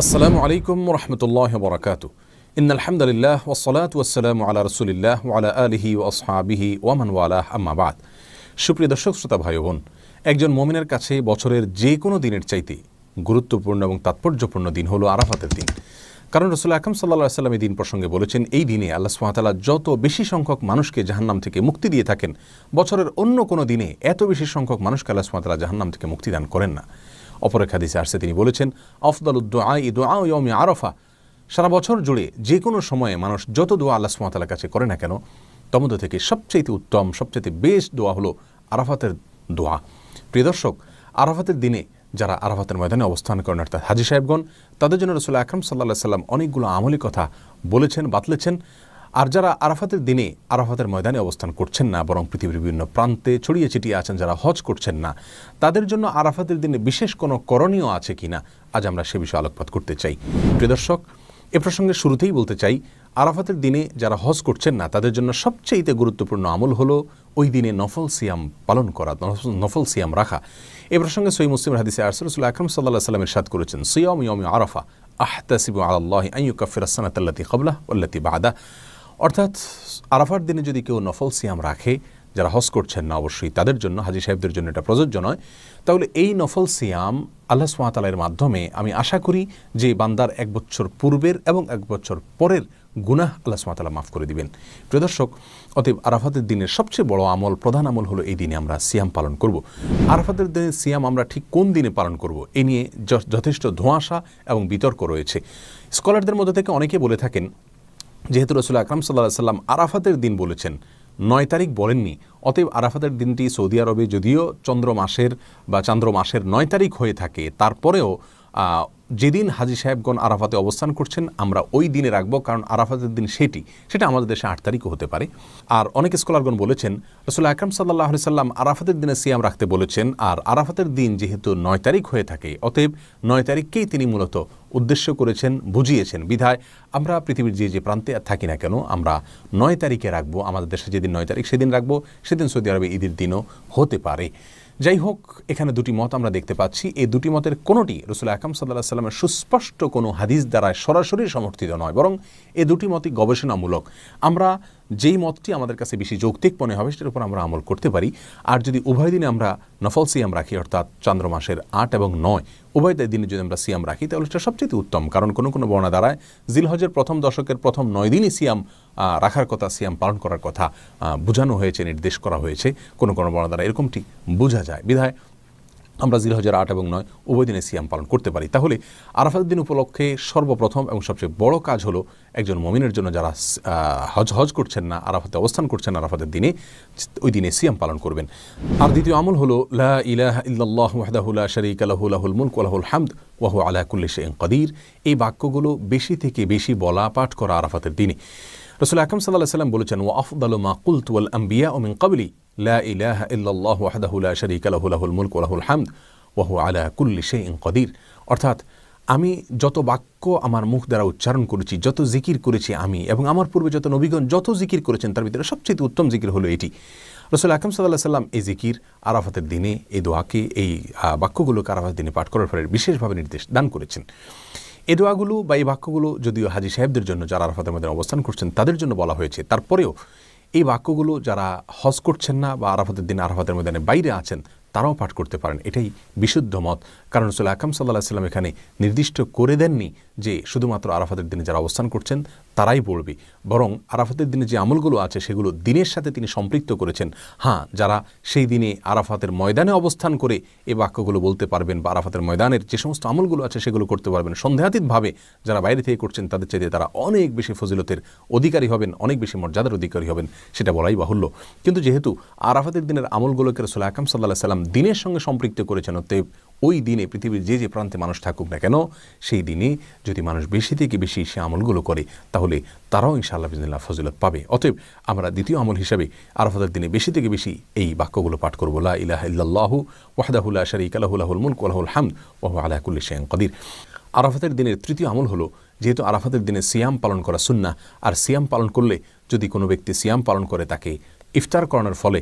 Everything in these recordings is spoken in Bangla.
আসসালামু আলাইকুম রহমতুল্লাহ বরকাত ইন্নাল হামদুলিল্লাহ ওয়াসসালাতু ওয়াসসালামু আলা রাসূলিল্লাহ ওয়া আলা আলিহি ওয়া আসহাবিহি ওয়া মান ওয়ালাহ আম্মা বাদ। সুপ্রিয় দর্শক শ্রোতা ভাই বোন, একজন মুমিনের কাছে বছরের যে কোনো দিনের চাইতে গুরুত্বপূর্ণ এবং তাৎপর্যপূর্ণ দিন হলো আরাফাতের দিন। কারণ রাসূল আকরাম সাল্লাল্লাহু আলাইহি ওয়াসাল্লাম এই দিন প্রসঙ্গে বলেছেন, এই দিনে আল্লাহ সুবহানাহু ওয়া তাআলা যত বেশি সংখ্যক মানুষকে জাহান্নাম থেকে মুক্তি দিয়ে থাকেন, বছরের অন্য কোনো দিনে এত বেশি সংখ্যক মানুষকে আল্লাহ সুবহানাহু ওয়া তাআলা জাহান্নাম থেকে মুক্তি দান করেন না। অপর এক হাদিসে আসছে, তিনি বলেছেন, আফদালুদ দুআই দুআউ ইয়াউমি আরাফা। সারা বছর জুড়ে যে কোনো সময়ে মানুষ যত দোয়া আল্লাহ সুবহানাহু ওয়া তাআলার কাছে করে না কেন, তার মধ্যে থেকে সবচেয়ে উত্তম, সবচেয়ে বেস্ট দোয়া হলো আরাফাতের দোয়া। প্রিয় দর্শক, আরাফাতের দিনে যারা আরাফাতের ময়দানে অবস্থান করেন অর্থাৎ হাজী সাহেবগণ, তাদের জন্য রাসূল আকরাম সাল্লাল্লাহু আলাইহি ওয়াসাল্লাম অনেকগুলো আমলি কথা বলেছেন, বাতলেছেন। আর যারা আরাফাতের দিনে আরাফাতের ময়দানে অবস্থান করছেন না, বরং পৃথিবীর বিভিন্ন প্রান্তে ছড়িয়ে ছিটিয়ে আছেন, যারা হজ করছেন না, তাদের জন্য আরাফাতের দিনে বিশেষ কোনো করণীয় আছে কিনা, আজ আমরা সে বিষয়ে আলোকপাত করতে চাই। প্রিয় দর্শক, এ প্রসঙ্গে শুরুতেই বলতে চাই, আরাফাতের দিনে যারা হজ করছেন না, তাদের জন্য সবচেয়ে গুরুত্বপূর্ণ আমল হলো ওই দিনে নফল সিয়াম পালন করা, নফল সিয়াম রাখা। এ প্রসঙ্গে সহিহ মুসলিমের হাদিসে আসছে, রাসূল আকরাম সাল্লাল্লাহু আলাইহি ওয়াসাল্লাম ইরশাদ করেছেন, সিয়াম ইয়াউমি আরাফা আহতাসিবু আলাল্লাহি আন ইউকাফিরা আস-সানাতা আল্লাতী ক্বাবলাহু ওয়াল্লাতী বা'দাহু। অর্থাৎ আরাফার দিনে যদি কেউ নফল সিয়াম রাখে, যারা হজ করছেন না অবশ্যই তাদের জন্য, হাজী সাহেবদের জন্য এটা প্রযোজ্য নয়, তাহলে এই নফল সিয়াম আল্লাহ সুবহানাহু ওয়া তাআলার মাধ্যমে আমি আশা করি যে বান্দার এক বছর পূর্বের এবং এক বছর পরের গুনাহ আল্লাহ সুবহানাহু ওয়া তাআলা মাফ করে দিবেন। প্রিয় দর্শক, অতএব আরাফাতের দিনের সবচেয়ে বড় আমল, প্রধান আমল হলো এই দিনে আমরা সিয়াম পালন করব। আরাফাতের দিনে সিয়াম আমরা ঠিক কোন দিনে পালন করব, এ নিয়ে যথেষ্ট ধোঁয়াশা এবং বিতর্ক রয়েছে। স্কলারদের মধ্যে থেকে অনেকে বলে থাকেন, যেহেতু রাসূল আকরাম সাল্লাল্লাহু আলাইহি ওয়াসাল্লাম আরাফাতের দিন বলেছেন, 9 তারিখ বলেননি, অতএব আরাফাতের দিনটি সৌদি আরবে যদিও চন্দ্র মাসের 9 তারিখ হয়ে থাকে, তারপরেও যেদিন হাজী সাহেবগণ আরাফাতে অবস্থান করছেন আমরা ওই দিনে রাখবো, কারণ আরাফাতের দিন সেটা আমাদের দেশে 8 তারিখও হতে পারে। আর অনেক স্কলারগণ বলেছেন, রাসূল আকরাম সাল্লাল্লাহু আলাইহি ওয়াসাল্লাম আরাফাতের দিনে সিয়াম রাখতে বলেছেন, আর আরাফাতের দিন যেহেতু 9 তারিখ হয়ে থাকে, অতএব 9 তারিখকেই তিনি মূলত উদ্দেশ্য করেছেন, বুঝিয়েছেন। বিধায় আমরা পৃথিবীর যে প্রান্তে থাকি না কেন, আমরা 9 তারিখে রাখবো। আমাদের দেশে যেদিন 9 তারিখ সেদিন রাখবো, সেদিন সৌদি আরবে ঈদের দিনও হতে পারে। যাই হোক, এখানে দুটি মত আমরা দেখতে পাচ্ছি। এই দুটি মতের কোনোটি রাসূল আকরাম সাল্লাল্লাহু আলাইহি ওয়াসাল্লামের সুস্পষ্ট কোনো হাদিস দ্বারা সরাসরি সমর্থিত নয়, বরং এই দুটি মতই গবেষণামূলক। আমরা যেই মতটি আমাদের কাছে বেশি যৌক্তিক মনে হবে সেটার উপর আমরা আমল করতে পারি। আর যদি উভয় দিনে আমরা নফল সিয়াম রাখি, অর্থাৎ চন্দ্র মাসের 8 এবং 9 উভয় দিনে যদি আমরা সিয়াম রাখি, তাহলে সেটা সবচেয়ে উত্তম। কারণ কোনো কোনো বর্ণনা দ্বারায় জিলহজের প্রথম দশকের প্রথম 9 দিনই সিয়াম রাখার কথা, সিয়াম পালন করার কথা বোঝানো হয়েছে, নির্দেশ করা হয়েছে। কোনো কোনো বর্ণনা দ্বারা এরকমটি বোঝা যায়। বিধায় আমরা জিলহজের 8 এবং 9 উভয় দিনে সিয়াম পালন করতে পারি। তাহলে আরাফাতের দিন উপলক্ষে সর্বপ্রথম এবং সবচেয়ে বড় কাজ হলো একজন মুমিনের জন্য যারা হজ করছেন না, আরাফাতে অবস্থান করছেন আরাফাতের দিনে, ওই দিনে সিয়াম পালন করবেন। আর দ্বিতীয় আমল হলো লা ইলাহা ইল্লাল্লাহু ওয়াহদাহু লা শারীকা লাহু লাহুল মুলকু ওয়া লাহুল হামদ ওয়া হুয়া আলা কুল্লি শাইইন কাদির। এই বাক্যগুলো বেশি থেকে বেশি বলা, পাঠ করা আরাফাতের দিনে। রাসূল আকরাম সাল্লাল্লাহু আলাইহি ওয়াসাল্লাম বলেছেন, ওয়া আফদালু মা কুলতু ওয়াল আম্বিয়াউ মিন ক্বাবলি লা ইলাহা ইল্লাল্লাহু ওয়াহদাহু লা শারীকা লাহু লাহুল মুলকু ওয়া লাহুল হামদ ওয়া হুয়া আলা কুল্লি শাইইন কাদির। অর্থাৎ আমি যত বাক্য আমার মুখ দ্বারা উচ্চারণ করেছি, যত জিকির করেছি আমি এবং আমার পূর্বে যত নবীগণ যত জিকির করেছেন, তার ভিতরে সবচেয়ে উত্তম জিকির হলো এটি। রাসূল আকরাম সাল্লাল্লাহু আলাইহি ওয়াসাল্লাম এই জিকির আরাফাতের দিনে, এই দোয়াকে, এই বাক্যগুলোকে আরাফাতের দিনে পাঠ করার ফলে বিশেষভাবে নির্দেশ দান করেছেন। এই দোয়াগুলো বা এই বাক্যগুলো যদিও হাজী সাহেবদের জন্য, যারা আরাফাতের মধ্যে অবস্থান করছেন তাদের জন্য বলা হয়েছে, তারপরেও এই বাক্যগুলো যারা হজ করছেন না বা আরাফাতের দিনে আরাফাতের ময়দানে বাইরে আছেন তারাও পাঠ করতে পারেন। এটাই বিশুদ্ধ মত। কারণ রাসূল আকরাম সাল্লাল্লাহু আলাইহি ওয়াসাল্লাম এখানে নির্দিষ্ট করে দেননি যে শুধুমাত্র আরাফাতের দিনে যারা অবস্থান করছেন তারাই পড়বে, বরং আরাফাতের দিনে যে আমলগুলো আছে সেগুলো দিনের সাথে তিনি সম্পৃক্ত করেছেন। হ্যাঁ, যারা সেই দিনে আরাফাতের ময়দানে অবস্থান করে এই বাক্যগুলো বলতে পারবেন বা আরাফাতের ময়দানের যে সমস্ত আমলগুলো আছে সেগুলো করতে পারবেন, সন্দেহাতীতভাবে যারা বাইরে থেকে করছেন তাদের চাইতে তারা অনেক বেশি ফজিলতের অধিকারী হবেন, অনেক বেশি মর্যাদার অধিকারী হবেন, সেটা বলাই বাহুল্য। কিন্তু যেহেতু আরাফাতের দিনের আমলগুলোকে রাসূল আকরাম সাল্লাল্লাহু আলাইহি ওয়াসাল্লাম দিনের সঙ্গে সম্পৃক্ত করেছেন, অতএব ওই দিনে পৃথিবীর যে প্রান্তে মানুষ থাকুক না কেন, সেই দিনে যদি মানুষ বেশি থেকে বেশি সে আমলগুলো করে, তাহলে তারাও ইনশাআল্লাহ বিইজনিল্লাহ ফজিলত পাবে। অতএব আমরা দ্বিতীয় আমল হিসাবে আরাফাতের দিনে বেশি থেকে বেশি এই বাক্যগুলো পাঠ করব, লা ইলাহা ইল্লাল্লাহু ওয়াহদাহু লা শারীকা লাহু লাহুল মুলকু ওয়া লাহুল হামদ ওয়া হুয়া আলা কুল্লি শাইইন কাদির। আরাফাতের দিনের তৃতীয় আমল হলো, যেহেতু আরাফাতের দিনে সিয়াম পালন করা সুন্নাহ, আর সিয়াম পালন করলে যদি কোনো ব্যক্তি সিয়াম পালন করে তাকে ইফতার করানোর ফলে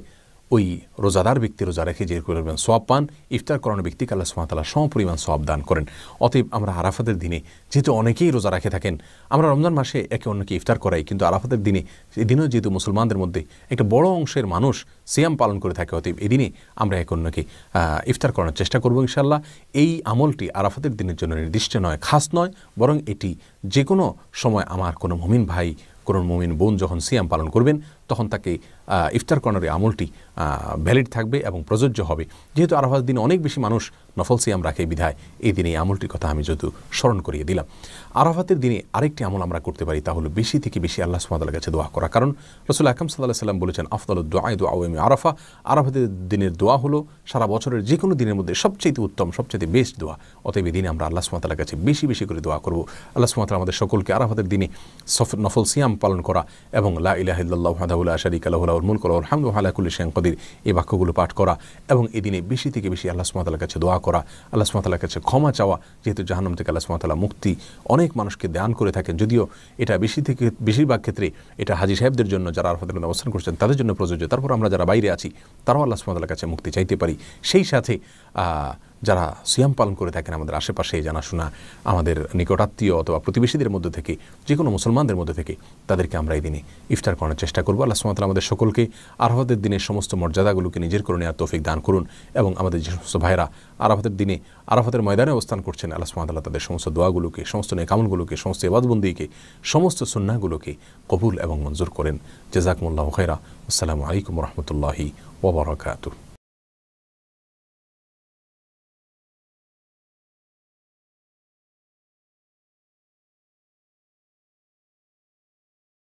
ওই রোজাদার ব্যক্তি রোজা রেখে যে পরিমাণ সওয়াব পান, ইফতার করানোর ব্যক্তিকে আল্লাহ সুবহানাহু ওয়া তাআলা সমপরিমাণ সওয়াব দান করেন। অতএব আমরা আরাফাতের দিনে, যেহেতু অনেকেই রোজা রেখে থাকেন, আমরা রমজান মাসে একে অন্যকে ইফতার করাই, কিন্তু আরাফাতের দিনে এদিনেও যেহেতু মুসলমানদের মধ্যে একটা বড় অংশের মানুষ সিয়াম পালন করে থাকে, অতএব এদিনে আমরা একে অন্যকে ইফতার করানোর চেষ্টা করব ইনশাআল্লাহ। এই আমলটি আরাফাতের দিনের জন্য নির্দিষ্ট নয়, খাস নয়, বরং এটি যে কোনো সময় আমার কোনো মুমিন ভাই, কোনো মুমিন বোন যখন সিয়াম পালন করবেন তখন তাকে ইফতার করানোর আমলটি ভ্যালিড থাকবে এবং প্রযোজ্য হবে। যেহেতু আরাফাতের দিনে অনেক বেশি মানুষ নফল সিয়াম রাখে বিধায় এই দিনে এই আমলটির কথা আমি যদিও স্মরণ করিয়ে দিলাম। আরাফাতের দিনে আরেকটি আমল আমরা করতে পারি, তা হলো বেশি থেকে বেশি আল্লাহ সুবহানাহু ওয়া তাআলার কাছে দোয়া করা। কারণ রাসূল আকরাম সাল্লাল্লাহু আলাইহি ওয়াসাল্লাম বলেছেন, আফদালুদ দুআই দুআউ ইয়াউমি আরাফা। আরাফাতের দিনের দোয়া হলো সারা বছরের যে কোনো দিনের মধ্যে সবচেয়ে উত্তম, সবচেয়ে বেস্ট দোয়া। অতএব এই দিনে আমরা আল্লাহ সুবহানাহু ওয়া তাআলার কাছে বেশি বেশি করে দোয়া করব। আল্লাহ সুবহানাহু ওয়া তাআলা আমাদের সকলকে আরাফাতের দিনে নফল সিয়াম পালন করা এবং লা ইলাহা ইল্লাল্লাহু ওয়াহদাহু লা শারীকা লাহু লাহুল মুলকু ওয়া লাহুল হামদু ওয়া আলা কুল্লি শাইইন কাদির, এই বাক্যগুলো পাঠ করা এবং এই দিনে বেশি থেকে বেশি আল্লাহ সুবহানাহু ওয়া তাআলার কাছে দোয়া করা, আল্লাহ সুবহানাহু ওয়া তাআলার কাছে ক্ষমা চাওয়া। যেহেতু জাহান্নাম থেকে আল্লাহ সুবহানাহু ওয়া তাআলা মুক্তি অনেক মানুষকে দান করে থাকেন, যদিও এটা বেশিরভাগ ক্ষেত্রে এটা হাজী সাহেবদের জন্য, যারা আরাফাতের মধ্যে অবস্থান করছেন তাদের জন্য প্রযোজ্য। তারপর আমরা যারা বাইরে আছি তারাও আল্লাহ সুবহানাহু ওয়া তাআলার কাছে মুক্তি চাইতে পারি। সেই সাথে যারা সিয়াম পালন করে থাকেন আমাদের আশেপাশে জানাশোনা, আমাদের নিকটাত্মীয় অথবা প্রতিবেশীদের মধ্যে থেকে, যে কোনো মুসলমানদের মধ্যে থেকে তাদেরকে আমরা এই দিনে ইফতার করার চেষ্টা করবো। আল্লাহ সুবহানাহু ওয়া তাআলা আমাদের সকলকে আরাফাতের দিনের সমস্ত মর্যাদাগুলোকে নিজের করে নেওয়ার তৌফিক দান করুন এবং আমাদের যে সমস্ত ভাইরা আরাফাতের দিনে আরাফাতের ময়দানে অবস্থান করছেন, আল্লাহ সুবহানাহু ওয়া তাআলা তাদের সমস্ত দোয়াগুলোকে, সমস্ত নেক আমলগুলোকে, সমস্ত ইবাদতবন্দিকে, সমস্ত সুন্নাহগুলোকে কবুল এবং মঞ্জুর করেন। জাযাকুমুল্লাহু খায়রা। আসসালামু আলাইকুম ওয়া রাহমাতুল্লাহি ওয়া বারাকাতুহু।